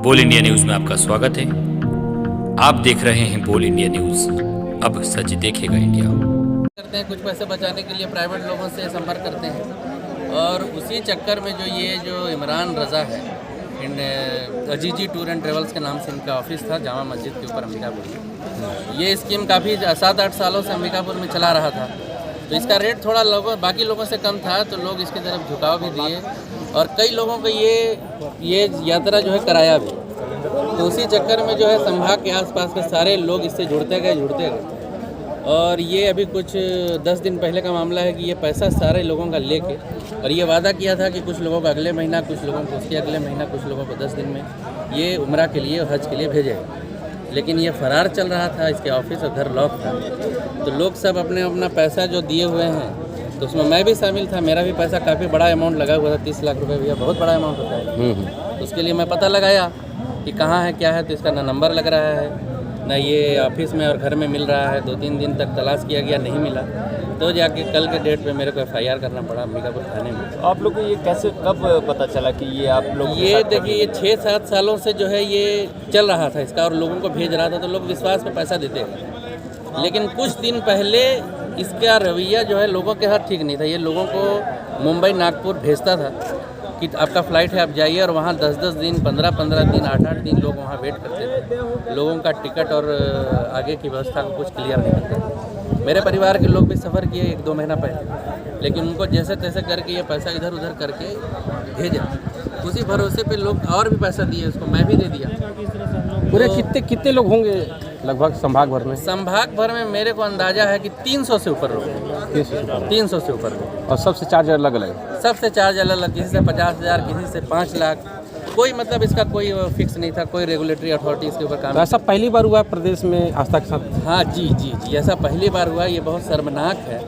बोल India news में आपका स्वागत है। आप देख रहे हैं बोल इंडिया न्यूज। अब सच देखेगा इंडिया। करते हैं कुछ पैसे बचाने के लिए प्राइवेट लोगों से संपर्क करते हैं और उसी चक्कर में जो इमरान रज़ा है अजीजी टूर एंड ट्रेवल्स के नाम से इनका ऑफिस था जामा मस्जिद के ऊपर अंबिकापुर में। ये स्कीम काफ़ी 7-8 सालों से अंबिकापुर में चला रहा था, तो इसका रेट थोड़ा बाकी लोगों से कम था, तो लोग इसकी तरफ झुकाव भी दिए और कई लोगों को ये यात्रा जो है कराया भी। तो उसी चक्कर में जो है संभाग के आसपास के सारे लोग इससे जुड़ते गए और ये अभी कुछ 10 दिन पहले का मामला है कि ये पैसा सारे लोगों का लेके और ये वादा किया था कि कुछ लोगों को अगले महीना, कुछ लोगों को उसके अगले महीना, कुछ लोगों को 10 दिन में ये उम्रा के लिए, हज के लिए भेजेगा। लेकिन ये फरार चल रहा था, इसके ऑफिस और घर लॉक था। तो लोग सब अपना पैसा जो दिए हुए हैं, तो उसमें मैं भी शामिल था। मेरा भी पैसा काफ़ी बड़ा अमाउंट लगा हुआ था, 30 लाख रुपये। भैया बहुत बड़ा अमाउंट होता है। तो उसके लिए मैं पता लगाया कि कहाँ है, क्या है। तो इसका ना नंबर लग रहा है, ना ये ऑफिस में और घर में मिल रहा है। 2-3 दिन तक तलाश किया गया, नहीं मिला। तो जाके कल के डेट पे मेरे को FIR करना पड़ा अंबिकापुर थाने में। आप लोग को ये कैसे, कब पता चला कि ये आप लोग ये देखिए, ये 6-7 सालों से जो है ये चल रहा था इसका और लोगों को भेज रहा था, तो लोग विश्वास पे पैसा देते हैं। लेकिन कुछ दिन पहले इसका रवैया जो है लोगों के साथ ठीक नहीं था। ये लोगों को मुंबई, नागपुर भेजता था कि आपका फ़्लाइट है, आप जाइए, और वहाँ 10-10 दिन, 15-15 दिन, 8-8 दिन लोग वहाँ वेट करते थे। लोगों का टिकट और आगे की व्यवस्था को कुछ क्लियर नहीं करता था। मेरे परिवार के लोग भी सफ़र किए 1-2 महीना पहले, लेकिन उनको जैसे तैसे करके ये पैसा इधर उधर करके भेजा। उसी भरोसे पे लोग और भी पैसा दिए, उसको मैं भी दे दिया। पूरे कितने लोग होंगे लगभग संभाग भर में? संभाग भर में मेरे को अंदाजा है कि 300 से ऊपर लोग हैं। 300 से ऊपर लोग। और सबसे चार्ज अलग अलग? सबसे चार्ज अलग अलग, किसी से 50,000, किसी से 5 लाख। कोई मतलब इसका कोई फिक्स नहीं था, कोई रेगुलेटरी अथॉरिटी इसके ऊपर काम। तो ऐसा पहली बार हुआ है प्रदेश में आस्था के साथ? हाँ जी, ऐसा पहली बार हुआ। ये बहुत शर्मनाक है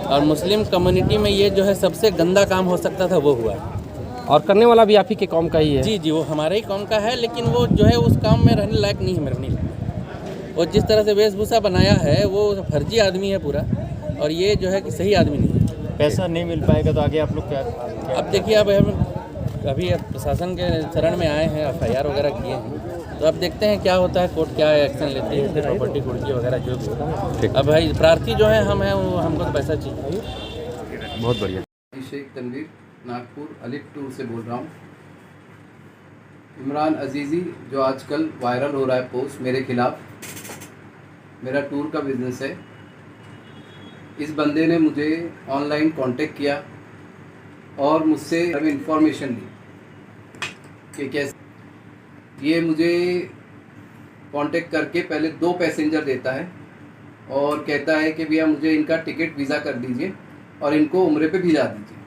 और मुस्लिम कम्युनिटी में ये जो है सबसे गंदा काम हो सकता था वो हुआ। और करने वाला भी आप ही के कौम का ही है? जी, वो हमारे ही कौम का है, लेकिन वो जो है उस काम में रहने लायक नहीं है, मेरे को नहीं लगता। और जिस तरह से वेशभूषा बनाया है वो फर्जी आदमी है पूरा, और ये जो है कि सही आदमी नहीं है। पैसा नहीं मिल पाएगा तो आगे आप लोग क्या? अब देखिए, अब हम अभी प्रशासन के शरण में आए हैं, FIR वगैरह किए हैं, तो अब देखते हैं क्या होता है, कोर्ट क्या एक्शन लेती है, प्रॉपर्टी कुर्की वगैरह जो भी। अब भाई प्रार्थी जो है हम हैं, वो हमको तो पैसा चाहिए। बहुत बढ़िया। शेख तनवीर, नागपुर अलिफ टूर से बोल रहा हूँ। इमरान अजीज़ी जो आजकल वायरल हो रहा है पोस्ट मेरे खिलाफ, मेरा टूर का बिज़नेस है। इस बंदे ने मुझे ऑनलाइन कांटेक्ट किया और मुझसे इन्फॉर्मेशन ली कि कैसे। ये मुझे कांटेक्ट करके पहले 2 पैसेंजर देता है और कहता है कि भैया मुझे इनका टिकट वीज़ा कर दीजिए और इनको उम्रे पे भिजा दीजिए।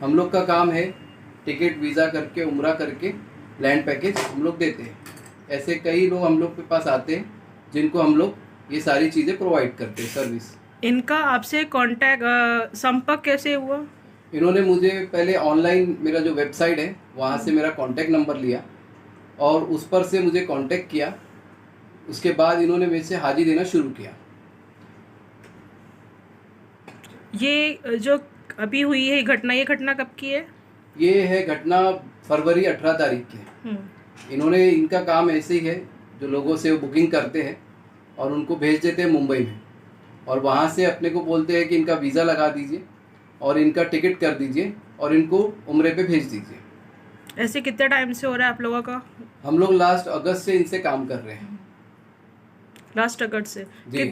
हम लोग का काम है टिकट वीज़ा करके, उम्रा करके, लैंड पैकेज हम लोग देते हैं। ऐसे कई लोग हम लोग के पास आते हैं जिनको हम लोग ये सारी चीज़ें प्रोवाइड करते हैं, सर्विस। इनका आपसे कांटेक्ट संपर्क कैसे हुआ? इन्होंने मुझे पहले ऑनलाइन, मेरा जो वेबसाइट है वहाँ से मेरा कांटेक्ट नंबर लिया और उस पर से मुझे कांटेक्ट किया। उसके बाद इन्होंने मेरे से हाजिरी देना शुरू किया। ये जो अभी हुई है घटना, ये घटना कब की है? ये है घटना फरवरी 18 तारीख की। इन्होंने, इनका काम ऐसे ही है, जो लोगों से वो बुकिंग करते हैं और उनको भेज देते हैं मुंबई में, और वहाँ से अपने को बोलते हैं कि इनका वीज़ा लगा दीजिए और इनका टिकट कर दीजिए और इनको उम्रे पे भेज दीजिए। ऐसे कितने टाइम से हो रहा है आप लोगों का? हम लोग लास्ट अगस्त से इनसे काम कर रहे हैं। लास्ट अगस्त से जी।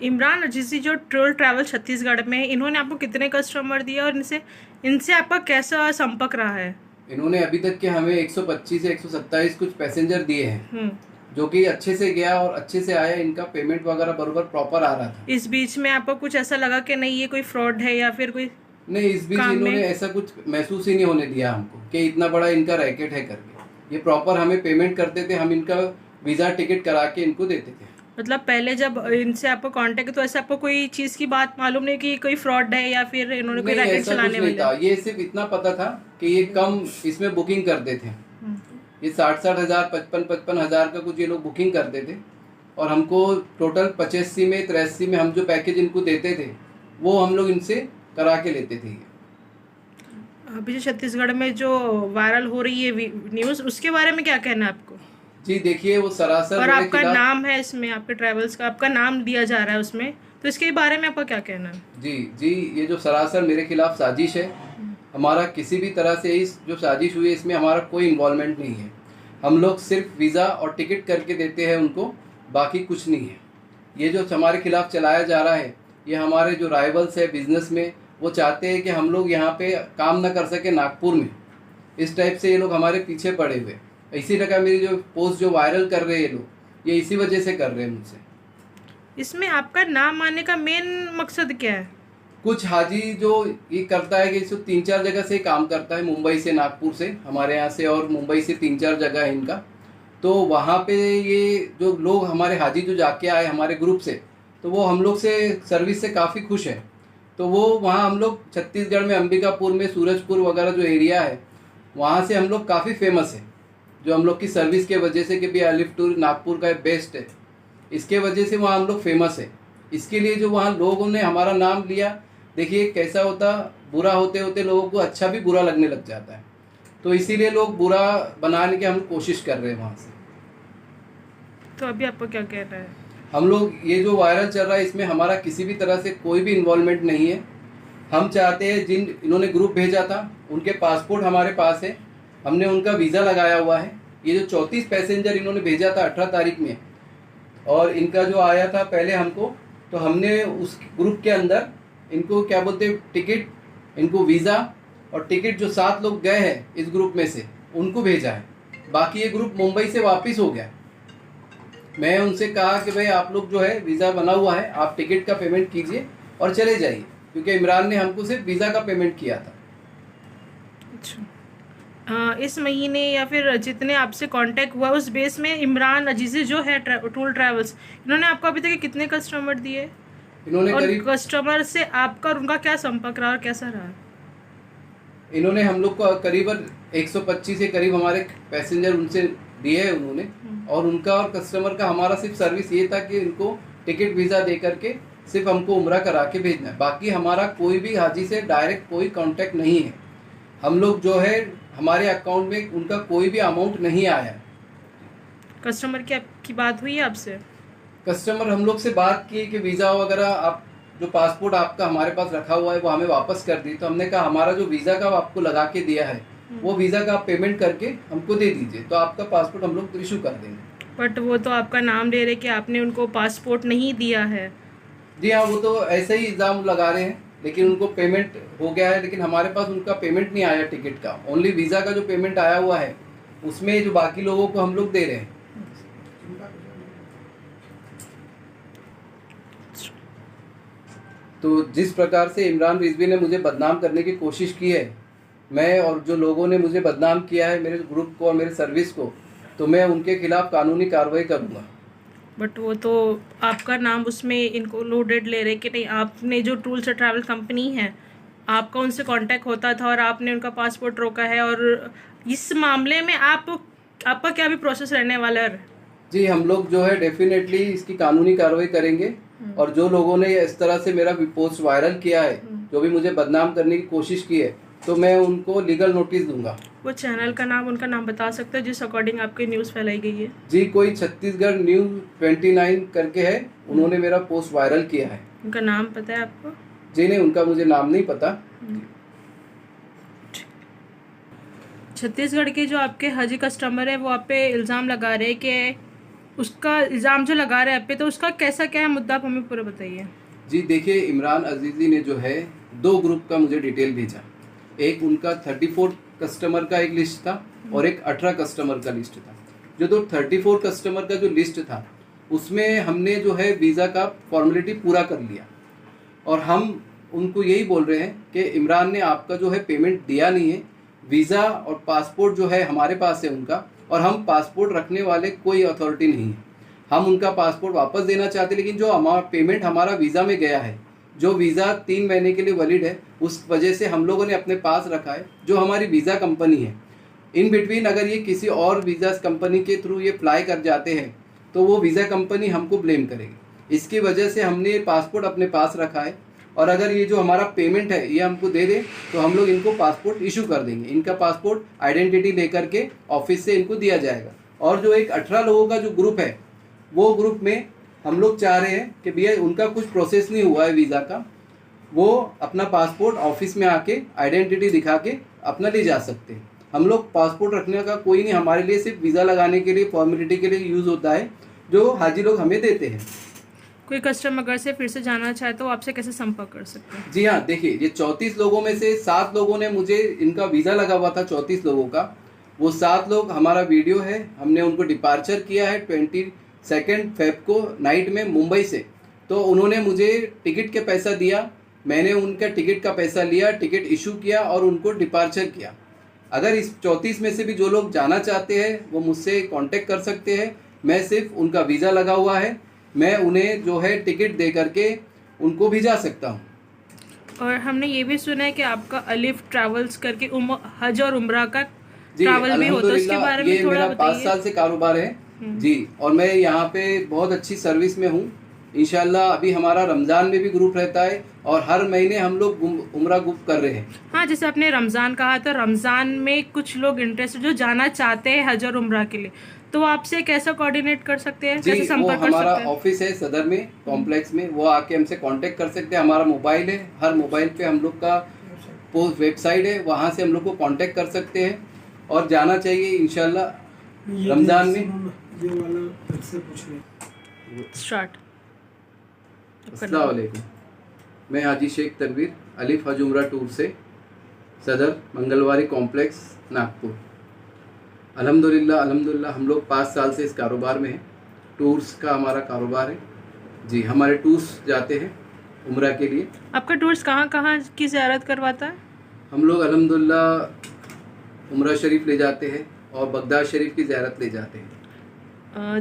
इमरान अजीज़ी जो टूर ट्रैवल छत्तीसगढ़ में है, इन्होंने आपको कितने कस्टमर दिए और इनसे आपका कैसा संपर्क रहा है? इन्होंने अभी तक के हमें 125 से 127 कुछ पैसेंजर दिए हैं, जो कि अच्छे से गया और अच्छे से आया। इनका पेमेंट वगैरह बराबर प्रॉपर आ रहा था। इस बीच में आपको कुछ ऐसा लगा कि नहीं ये कोई फ्रॉड है या फिर कोई? नहीं, इस बीच इन्होंने ऐसा कुछ महसूस ही नहीं होने दिया हमको कि इतना बड़ा इनका रैकेट है करके। ये प्रॉपर हमें पेमेंट करते थे, हम इनका वीज़ा टिकट करा के इनको देते थे। मतलब पहले जब इनसे आपको कांटेक्ट, तो ऐसे आपको कोई चीज़ की बात मालूम नहीं कि कोई फ्रॉड है या फिर इन्होंने कोई रैकेट चलाने वाले? था। ये सिर्फ इतना पता था कि ये कम इसमें बुकिंग करते थे। ये 60-60 हज़ार, 55-55 हज़ार का कुछ ये लोग बुकिंग करते थे और हमको टोटल 85 में, 83 में हम जो पैकेज इनको देते थे वो हम लोग इनसे करा के लेते थे। अभी जो छत्तीसगढ़ में जो वायरल हो रही है न्यूज़, उसके बारे में क्या कहना है आपको? जी देखिए, वो सरासर और मेरे आपका खिलाफ। नाम है इसमें, आपके ट्रैवल्स का आपका नाम दिया जा रहा है उसमें, तो इसके बारे में आपका क्या कहना है? जी जी, ये जो सरासर मेरे खिलाफ साजिश है, हमारा किसी भी तरह से इस जो साजिश हुई है इसमें हमारा कोई इन्वॉल्वमेंट नहीं है। हम लोग सिर्फ वीज़ा और टिकट करके देते हैं उनको, बाकी कुछ नहीं है। ये जो हमारे खिलाफ चलाया जा रहा है, ये हमारे जो राइवल्स है बिजनेस में, वो चाहते हैं कि हम लोग यहाँ पे काम ना कर सके नागपुर में। इस टाइप से ये लोग हमारे पीछे पड़े हुए। इसी तरह मेरी जो पोस्ट जो वायरल कर रहे हैं ये लोग, ये इसी वजह से कर रहे हैं मुझसे। इसमें आपका नाम आने का मेन मकसद क्या है? कुछ हाजी जो ये करता है कि इसको 3-4 जगह से काम करता है, मुंबई से, नागपुर से, हमारे यहाँ से, और मुंबई से 3-4 जगह है इनका। तो वहाँ पे ये जो लोग हमारे हाजी जो जाके आए हमारे ग्रुप से, तो वो हम लोग से सर्विस से काफ़ी खुश है। तो वो वहाँ हम लोग छत्तीसगढ़ में अंबिकापुर में, सूरजपुर वगैरह जो एरिया है, वहाँ से हम लोग काफ़ी फेमस है, जो हम लोग की सर्विस के वजह से कि भाई अलिफ टूर नागपुर का बेस्ट है, इसके वजह से वहाँ हम लोग फेमस है। इसके लिए जो वहाँ लोगों ने हमारा नाम लिया, देखिए कैसा होता, बुरा होते होते लोगों को अच्छा भी बुरा लगने लग जाता है। तो इसीलिए लोग बुरा बनाने की हम कोशिश कर रहे हैं वहाँ से। तो अभी आपको क्या कहना है? हम लोग ये जो वायरल चल रहा है इसमें हमारा किसी भी तरह से कोई भी इन्वॉल्वमेंट नहीं है। हम चाहते हैं जिन इन्होंने ग्रुप भेजा था उनके पासपोर्ट हमारे पास है, हमने उनका वीज़ा लगाया हुआ है। ये जो 34 पैसेंजर इन्होंने भेजा था 18 तारीख में, और इनका जो आया था पहले हमको, तो हमने उस ग्रुप के अंदर इनको क्या बोलते हैं, टिकट, इनको वीज़ा और टिकट जो 7 लोग गए हैं इस ग्रुप में से उनको भेजा है। बाकी ये ग्रुप मुंबई से वापस हो गया। मैं उनसे कहा कि भाई आप लोग जो है वीज़ा बना हुआ है, आप टिकट का पेमेंट कीजिए और चले जाइए, क्योंकि इमरान ने हमको सिर्फ वीज़ा का पेमेंट किया था। अच्छा, इस महीने या फिर जितने आपसे कांटेक्ट हुआ उस बेस में इमरान अजीज़ी जो है टूर ट्रैवल्स, इन्होंने आपको अभी तक कितने कस्टमर दिए? इन्होंने और करीब कस्टमर से आपका और उनका क्या संपर्क रहा और कैसा रहा? इन्होंने हम लोग को करीबन 125 के करीब हमारे पैसेंजर उनसे दिए हैं उन्होंने, और उनका और कस्टमर का हमारा सिर्फ सर्विस ये था कि इनको टिकट वीज़ा दे करके सिर्फ हमको उम्रा करा के भेजना है। बाकी हमारा कोई भी हाजी से डायरेक्ट कोई कांटेक्ट नहीं है। हम लोग जो है हमारे अकाउंट में उनका कोई भी अमाउंट नहीं आया है। कस्टमर की आपकी बात हुई है आपसे? कस्टमर हम लोग से बात की कि वीज़ा वगैरह आप जो पासपोर्ट आपका हमारे पास रखा हुआ है वो हमें वापस कर दी। तो हमने कहा हमारा जो वीज़ा का आपको लगा के दिया है वो वीज़ा का आप पेमेंट करके हमको दे दीजिए, तो आपका पासपोर्ट हम लोग इशू कर देंगे। बट वो तो आपका नाम ले रहे कि आपने उनको पासपोर्ट नहीं दिया है। जी हाँ, वो तो ऐसे ही इल्ज़ाम लगा रहे हैं, लेकिन उनको पेमेंट हो गया है, लेकिन हमारे पास उनका पेमेंट नहीं आया टिकट का। ओनली वीज़ा का जो पेमेंट आया हुआ है उसमें जो बाकी लोगों को हम लोग दे रहे हैं। तो जिस प्रकार से इमरान रिजवी ने मुझे बदनाम करने की कोशिश की है, मैं और जो लोगों ने मुझे बदनाम किया है मेरे ग्रुप को और मेरे सर्विस को, तो मैं उनके खिलाफ कानूनी कार्रवाई करूँगा। बट वो तो आपका नाम उसमें इनको लोडेड ले रहे कि नहीं, आपने जो टूर्स और ट्रैवल कंपनी है आपका उनसे कांटेक्ट होता था और आपने उनका पासपोर्ट रोका है। और इस मामले में आपका क्या भी प्रोसेस रहने वाला है? जी हम लोग जो है डेफिनेटली इसकी कानूनी कार्रवाई करेंगे, और जो लोगों ने इस तरह से मेरा पोस्ट वायरल किया है, जो भी मुझे बदनाम करने की कोशिश की है, तो मैं उनको लीगल नोटिस दूंगा। वो चैनल का नाम, उनका नाम बता सकते हो जिस अकॉर्डिंग आपकी न्यूज़ फैलाई गई है? जी, कोई छत्तीसगढ़ न्यूज़ 29 करके है, उन्होंने मेरा पोस्ट वायरल किया है। उनका नाम पता है आपको? जी नहीं, उनका मुझे नाम नहीं पता। छत्तीसगढ़ के जो आपके हाजी कस्टमर है वो आप पे इल्ज़ाम लगा रहे हैं कि उसका इल्ज़ाम जो लगा रहे हैं आप पे, तो उसका कैसा क्या है मुद्दा, आप हमें पूरा बताइए। जी देखिए, इमरान अजीज़ी ने जो है 2 ग्रुप का मुझे डिटेल भेजा। एक उनका 34 कस्टमर का एक लिस्ट था और एक 18 कस्टमर का लिस्ट था। जो 34 कस्टमर का जो लिस्ट था उसमें हमने जो है वीज़ा का फॉर्मेलिटी पूरा कर लिया, और हम उनको यही बोल रहे हैं कि इमरान ने आपका जो है पेमेंट दिया नहीं है। वीज़ा और पासपोर्ट जो है हमारे पास है उनका, और हम पासपोर्ट रखने वाले कोई अथॉरिटी नहीं है। हम उनका पासपोर्ट वापस देना चाहते, लेकिन जो हमारा पेमेंट हमारा वीज़ा में गया है, जो वीज़ा 3 महीने के लिए वैलिड है, उस वजह से हम लोगों ने अपने पास रखा है, जो हमारी वीज़ा कंपनी है। इन बिटवीन अगर ये किसी और वीज़ा कंपनी के थ्रू ये अप्लाई कर जाते हैं तो वो वीज़ा कंपनी हमको ब्लेम करेगी। इसकी वजह से हमने पासपोर्ट अपने पास रखा है, और अगर ये जो हमारा पेमेंट है ये हमको दे दे तो हम लोग इनको पासपोर्ट इशू कर देंगे। इनका पासपोर्ट आइडेंटिटी लेकर के ऑफिस से इनको दिया जाएगा। और जो एक 18 लोगों का जो ग्रुप है वो ग्रुप में हम लोग चाह रहे हैं कि भैया उनका कुछ प्रोसेस नहीं हुआ है वीज़ा का, वो अपना पासपोर्ट ऑफिस में आके आइडेंटिटी दिखा के अपना ले जा सकते हैं। हम लोग पासपोर्ट रखने का कोई नहीं, हमारे लिए सिर्फ वीज़ा लगाने के लिए फॉर्मेलिटी के लिए यूज़ होता है जो हाजी लोग हमें देते हैं। कोई कस्टमर अगर से फिर से जाना चाहे तो आपसे कैसे संपर्क कर सकते हैं? जी हाँ, देखिए ये 34 लोगों में से 7 लोगों ने मुझे इनका वीज़ा लगा हुआ था, 34 लोगों का। वो 7 लोग हमारा वीडियो है, हमने उनको डिपार्चर किया है 22 फेब को नाइट में मुंबई से। तो उन्होंने मुझे टिकट के पैसा दिया, मैंने उनका टिकट का पैसा लिया, टिकट इशू किया और उनको डिपार्चर किया। अगर इस 34 में से भी जो लोग जाना चाहते हैं वो मुझसे कांटेक्ट कर सकते हैं। मैं सिर्फ उनका वीज़ा लगा हुआ है, मैं उन्हें जो है टिकट दे करके उनको भिजा सकता हूँ। और हमने ये भी सुना है कि आपका अलिफ ट्रैवल्स करके हज और उम्रा का जी, ट्रैवल भी होता है, उसके बारे में थोड़ा मेरा 5 साल से कारोबार है जी। और मैं यहाँ पे बहुत अच्छी सर्विस में हूँ इंशाल्लाह। अभी हमारा रमज़ान में भी ग्रुप रहता है और हर महीने हम लोग उम्रा ग्रुप कर रहे हैं। हाँ, जैसे आपने रमज़ान कहा तो रमज़ान में कुछ लोग इंटरेस्टेड जो जाना चाहते हैं हज और उम्रा के लिए, तो आपसे कैसा कोऑर्डिनेट कर सकते हैं, कैसे संपर्क कर सकते हैं? हमारा ऑफिस है सदर में कॉम्प्लेक्स में, वो आके हमसे कांटेक्ट कर सकते हैं। हमारा मोबाइल है, हर मोबाइल पे हम लोग का वेबसाइट है, वहाँ से हम लोग को कांटेक्ट कर सकते हैं और जाना चाहिए इंशाल्लाह रमज़ान में। स्टार्ट। अस्सलाम वालेकुम, मैं हाजी शेख तनवीर अलिफ हज उम्रा टूर से, सदर मंगलवारी कॉम्प्लेक्स नागपुर। अल्हम्दुलिल्लाह हम लोग 5 साल से इस कारोबार में हैं। टूर्स का हमारा कारोबार है जी। हमारे टूर्स जाते हैं उम्रा के लिए। आपका टूर्स कहाँ कहाँ की ज़ियारत करवाता है? हम लोग अल्हम्दुलिल्लाह उम्रा शरीफ ले जाते हैं और बगदाद शरीफ की ज़ियारत ले जाते हैं।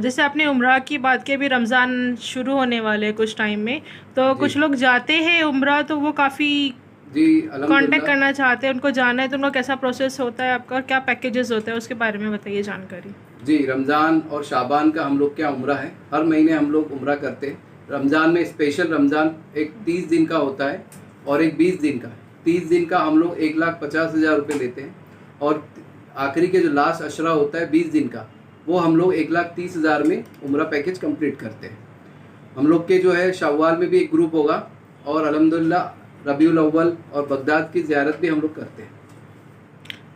जैसे आपने उम्रा की बात की, अभी रमज़ान शुरू होने वाले हैं कुछ टाइम में, तो कुछ लोग जाते हैं उम्रा तो वो काफ़ी जी कांटेक्ट करना चाहते हैं, उनको जाना है, तो उनका कैसा प्रोसेस होता है, आपका क्या पैकेजेस होते हैं, उसके बारे में बताइए जानकारी। जी, रमज़ान और शाबान का हम लोग क्या उम्रा है, हर महीने हम लोग उम्रा करते हैं। रमज़ान में स्पेशल रमज़ान एक 30 दिन का होता है और एक 20 दिन का। 30 दिन का हम लोग 1,50,000 रुपये लेते हैं और आखिरी के जो लास्ट अशरा होता है 20 दिन का, वो हम लोग 1,30,000 में उम्रा पैकेज कंप्लीट करते हैं। हम लोग के जो है शव्वाल में भी एक ग्रुप होगा और अल्हम्दुलिल्लाह रबीउल अव्वल और बगदाद की ज़ियारत भी हम लोग करते हैं।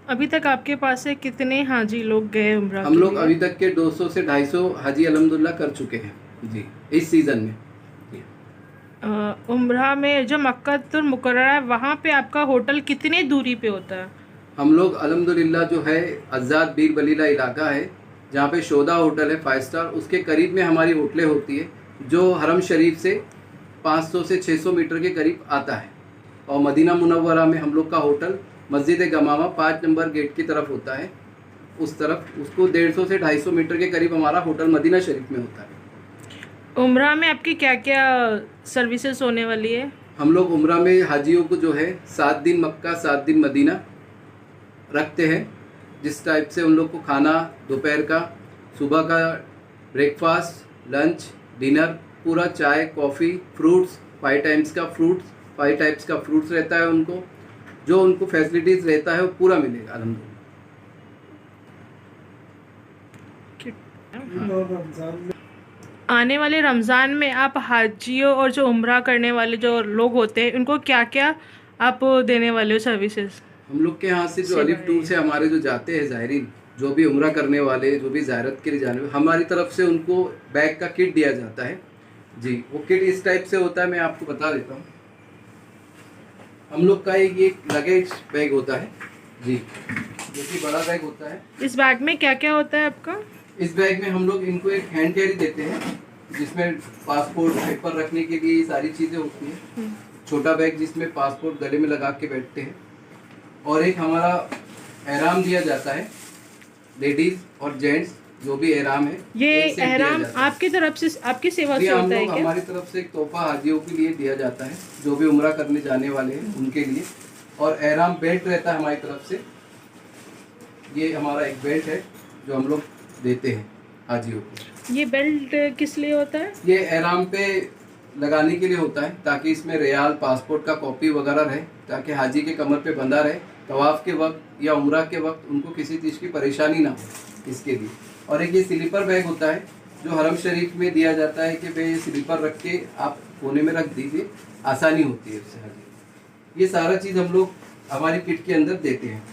अभी तक आपके पास से कितने हाजी लोग गए उम्रा? हम लोग अभी तक के 200 से 250 हाजी अल्हम्दुलिल्लाह कर चुके हैं जी इस सीज़न में। उम्रा में जो मक्कातुल मुकर्रमा है वहाँ पे आपका होटल कितने दूरी पे होता है? हम लोग अल्हम्दुलिल्लाह जो है आज़ाद बीर बलीला इलाका है जहाँ पे शोदा होटल है 5 स्टार, उसके करीब में हमारी होटलें होती है जो हरम शरीफ से 500 से 600 मीटर के करीब आता है। और मदीना मुनव्वरा में हम लोग का होटल मस्जिद गमामा 5 नंबर गेट की तरफ होता है, उस तरफ उसको 150 से 250 मीटर के करीब हमारा होटल मदीना शरीफ में होता है। उम्रा में आपकी क्या क्या सर्विसेज होने वाली है? हम लोग उम्रा में हाजियों को जो है 7 दिन मक्का 7 दिन मदीना रखते हैं। जिस टाइप से उन लोग को खाना दोपहर का, सुबह का ब्रेकफास्ट, लंच, डिनर, पूरा चाय, कॉफ़ी, फ्रूट्स, 5 टाइप्स का फ्रूट्स रहता है उनको, जो उनको फैसिलिटीज़ रहता है वो पूरा मिलेगा अल्हम्दुलिल्लाह। आने वाले रमज़ान में आप हाजियों और जो उम्रा करने वाले जो लोग होते हैं उनको क्या क्या आप देने वाले हो सर्विसेज? हम लोग के यहाँ से जो अलिफ टूर से हमारे जो जाते हैं ज़ायरीन, जो भी उम्रा करने वाले, जो भी ज़ियारत के लिए जाने वाले, हमारी तरफ से उनको बैग का किट दिया जाता है जी। वो किट इस टाइप से होता है, मैं आपको बता देता हूँ। हम लोग का एक ये लगेज बैग होता है जी, जो कि बड़ा बैग होता है। इस बैग में क्या क्या होता है आपका? इस बैग में हम लोग इनको एक हैंड कैरी देते हैं जिसमें पासपोर्ट पेपर रखने के लिए ये सारी चीज़ें होती हैं। छोटा बैग जिसमें पासपोर्ट गले में लगा के बैठते हैं, और एक हमारा एहराम दिया जाता है, लेडीज और जेंट्स जो भी एहराम है। ये एहराम आपकी तरफ से, आपकी सेवा से होता है क्या? हमारी तरफ से एक तोहफा हाजियों के लिए दिया जाता है जो भी उम्रा करने जाने वाले हैं उनके लिए। और एहराम बेल्ट रहता है हमारी तरफ से, ये हमारा एक बेल्ट है जो हम लोग देते हैं हाजियों को। ये बेल्ट किस लिए होता है? ये एहराम पे लगाने के लिए होता है ताकि इसमें रियाल पासपोर्ट का कॉपी वगैरह रहे, ताकि हाजी के कमर पे बंधा रहे तवाफ़ के वक्त या उम्रा के वक्त उनको किसी चीज़ की परेशानी ना हो इसके लिए। और एक ये स्लीपर बैग होता है जो हरम शरीफ में दिया जाता है कि भाई ये स्लीपर रख के आप कोने में रख दीजिए, आसानी होती है उससे हाजी। ये सारा चीज़ हम लोग हमारी किट के अंदर देते हैं।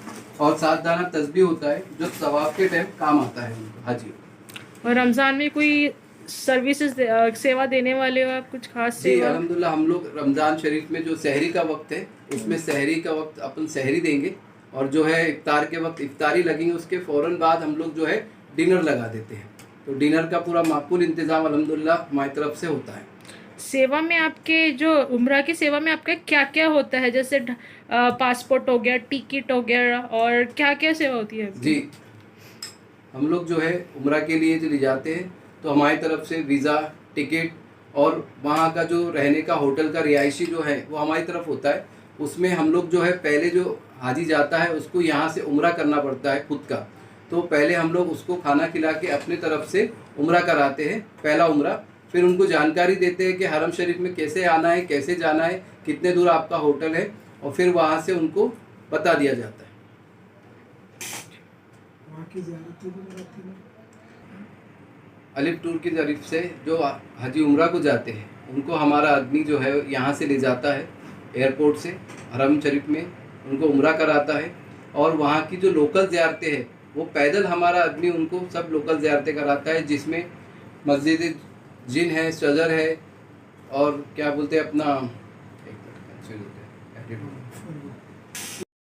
और 7 दाना तस्बीह होता है जो तवाफ़ के टाइम काम आता है उनको हाजी। और रमज़ान में कोई सर्विसेज सेवा देने वाले हो आप, कुछ खास जी सेवा? अल्हम्दुलिल्लाह हम लोग रमज़ान शरीफ में जो सहरी का वक्त है उसमें सहरी का वक्त अपन सहरी देंगे, और जो है इफ्तार के वक्त इफ्तारी लगेंगे, उसके फ़ौरन बाद हम लोग जो है डिनर लगा देते हैं। तो डिनर का पूरा माकूल इंतज़ाम अल्हम्दुलिल्लाह हमारी तरफ से होता है। सेवा में आपके जो उम्रा की सेवा में आपका क्या क्या होता है? जैसे पासपोर्ट हो गया, टिकट हो गया, और क्या क्या सेवा होती है आपकी? जी हम लोग जो है उम्रा के लिए जो ले जाते हैं तो हमारी तरफ से वीज़ा, टिकट और वहाँ का जो रहने का होटल का रिहायशी जो है वो हमारी तरफ होता है। उसमें हम लोग जो है पहले जो हाजी जाता है उसको यहाँ से उम्रा करना पड़ता है खुद का, तो पहले हम लोग उसको खाना खिला के अपने तरफ से उम्रा कराते हैं, पहला उम्रा। फिर उनको जानकारी देते हैं कि हरम शरीफ में कैसे आना है, कैसे जाना है, कितने दूर आपका होटल है, और फिर वहाँ से उनको बता दिया जाता है। अलिफ टूर की तरफ से जो हाजी उम्रा को जाते हैं उनको हमारा आदमी जो है यहाँ से ले जाता है एयरपोर्ट से हरम शरीफ में, उनको उम्रा कराता है। और वहाँ की जो लोकल ज़ियारतें हैं वो पैदल हमारा आदमी उनको सब लोकल ज़ियारतें कराता है, जिसमें मस्जिद जिन है, शजर है, और क्या बोलते हैं अपना